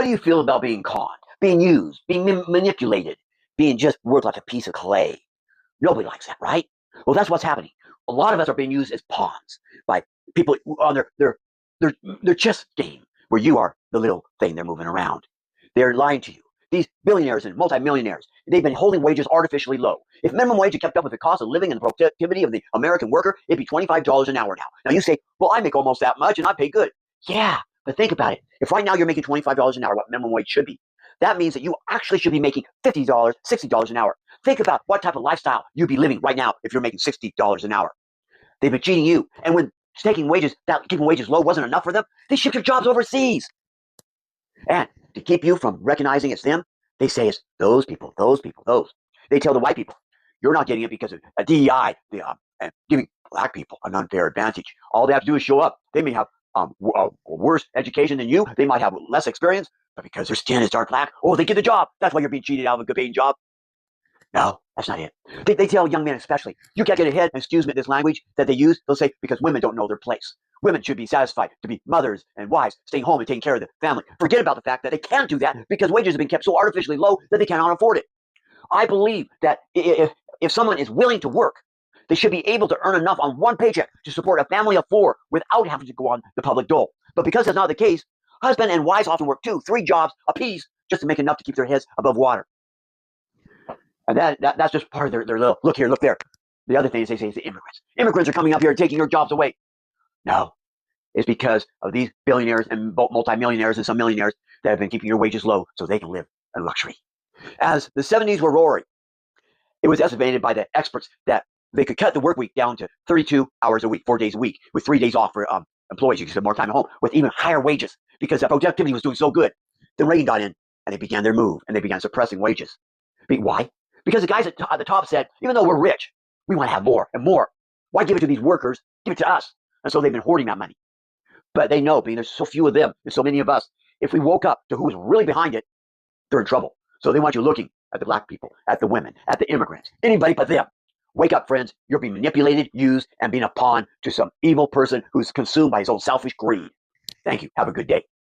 How do you feel about being conned, being used, being manipulated, being just worked like a piece of clay? Nobody likes that, right? Well, that's what's happening. A lot of us are being used as pawns by people on their chess game, where you are the little thing they're moving around. They're lying to you. These billionaires and multimillionaires, they've been holding wages artificially low. If minimum wage had kept up with the cost of living and the productivity of the American worker, it'd be $25 an hour now. Now you say, well, I make almost that much and I pay good. Yeah, but think about it. If right now you're making $25 an hour, what minimum wage should be, that means that you actually should be making $50, $60 an hour. Think about what type of lifestyle you'd be living right now if you're making $60 an hour. They've been cheating you. And when keeping wages low wasn't enough for them, they shipped your jobs overseas. And to keep you from recognizing it's them, they say it's those people, those people, those. They tell the white people, you're not getting it because of a DEI, and giving black people an unfair advantage. All they have to do is show up. They may have a worse education than you. They might have less experience, but because their skin is dark black, oh, they get the job. That's why you're being cheated out of a good paying job. No, that's not it. They tell young men especially, you can't get ahead, excuse me, this language that they use, they'll say, because women don't know their place. Women should be satisfied to be mothers and wives, staying home and taking care of the family. Forget about the fact that they can't do that because wages have been kept so artificially low that they cannot afford it. I believe that if someone is willing to work, they should be able to earn enough on one paycheck to support a family of 4 without having to go on the public dole. But because that's not the case, husband and wives often work 2, 3 jobs apiece just to make enough to keep their heads above water. And that's just part of their little, look here, look there. The other thing is they say is the immigrants. Immigrants are coming up here and taking your jobs away. No, it's because of these billionaires and multimillionaires and some millionaires that have been keeping your wages low so they can live in luxury. As the 70s were roaring, it was estimated by the experts that they could cut the work week down to 32 hours a week, 4 days a week, with 3 days off for employees. You could spend more time at home with even higher wages because the productivity was doing so good. Then Reagan got in and they began their move and they began suppressing wages. Why? Because the guys at the top said, even though we're rich, we want to have more and more. Why give it to these workers? Give it to us. And so they've been hoarding that money. But they know, being there's so few of them, there's so many of us, if we woke up to who was really behind it, they're in trouble. So they want you looking at the black people, at the women, at the immigrants, anybody but them. Wake up, friends. You're being manipulated, used, and being a pawn to some evil person who's consumed by his own selfish greed. Thank you. Have a good day.